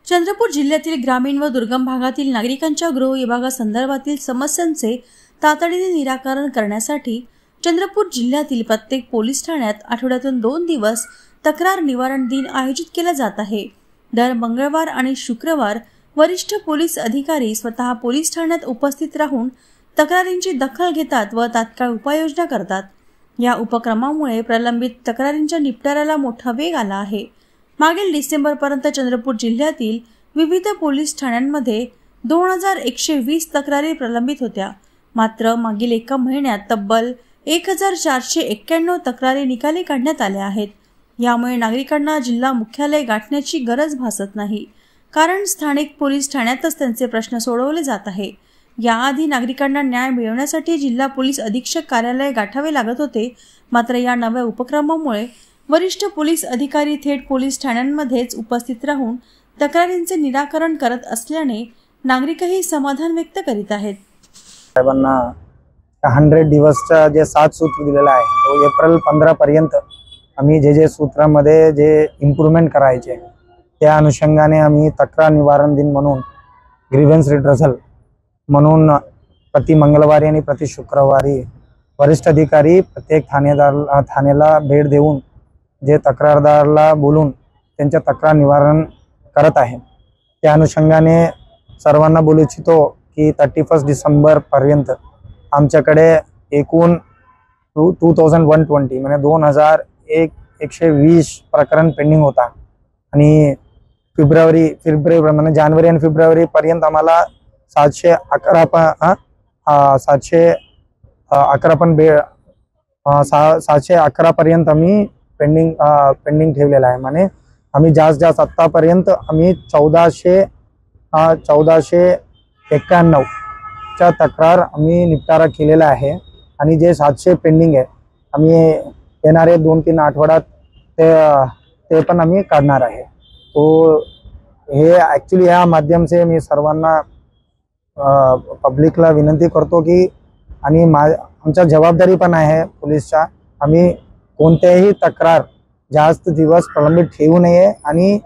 चंद्रपूर जिल्ह्यातील ग्रामीण व दुर्गम भागातील नागरिकांच्या गृह विभागासंदर्भातील समस्यांचे तातडीने निराकरण करण्यासाठी चंद्रपूर जिल्ह्यातील प्रत्येक पोलीस ठाण्यात आठवड्यातून 2 दिवस तक्रार निवारण दिन आयोजित केला जात आहे। दर मंगळवार आणि शुक्रवार वरिष्ठ पोलीस अधिकारी स्वतः पोलीस ठाण्यात उपस्थित राहून तक्रारींची दखल घेतात व तात्काळ उपाययोजना करतात। या उपक्रमामुळे प्रलंबित तक्रारींच्या निपटाऱ्याला मोठा वेग आला आहे। मागील डिसेंबरपर्यंत चंद्रपूर जिल्ह्यातील विविध पोलीस ठाण्यांमध्ये 2120 तक्रारी प्रलंबित होत्या। मात्र मागील एका महिन्यात तब्बल 1491 तक्रारी निकाली काढण्यात आल्या आहेत। यामुळे नागरिकांना जिल्हा मुख्यालय गाठण्याची गरज भासत नाही, कारण स्थानिक पोलीस ठाण्यातच त्यांचे प्रश्न सोडवले जात आहे। याआधी नागरिकांना न्याय मिळवण्यासाठी जिल्हा पोलीस अधीक्षक कार्यालय गाठावे लागत होते। मात्र या नव्या उपक्रमामुळे वरिष्ठ पोलीस अधिकारी थेट पोलीस ठाण्यांमध्येच उपस्थित राहून तक्रारींचे निराकरण करत असल्याने नागरिकही समाधान व्यक्त करीत आहेत। साहेबांना 100 दिवसचा जे 7 सूत्र दिलेला आहे तो एप्रिल 15 पर्यंत आम्ही जे सूत्रामध्ये जे इम्प्रूव्हमेंट करायचे त्या अनुषंगाने आम्ही तक्रार निवारण दिन म्हणून ग्रीव्हन्स रिड्रेसल म्हणून प्रति मंगळवारी आणि प्रति शुक्रवारी वरिष्ठ अधिकारी प्रत्येक ठाण्याला भेट देऊन जे तक्रारदाराला बोलून त्यांच्या तक्रार निवारण करत आहे। त्या अनुषंगाने सर्वांना बोलू इच्छितो की 31 डिसेंबर पर्यंत आमच्याकडे एकूण 2120 म्हणजे 2120 प्रकरण पेंडिंग होता आणि फेब्रुवारी म्हणजे जानेवारी आणि फेब्रुवारी पर्यंत आम्हाला 711 पर्यंत आम्ही पेंडिंग ठेवलेला आहे। म्हणजे आम्ही जास्त आतापर्यंत आम्ही 1491 च्या तक्रार आम्ही निपटारा केलेला आहे आणि जे 700 पेंडिंग आहे आम्ही येणारे 2-3 आठवड्यात ते पण आम्ही काढणार आहे। तो हे ॲक्च्युली या माध्यम से मी सर्वांना पब्लिकला विनंती करतो की आणि आमच्या जबाबदारी पण आहे पोलीसच्या, आम्ही कोणत्याही तक्रार जास्त दिवस प्रलंबित ठेवू नये आणि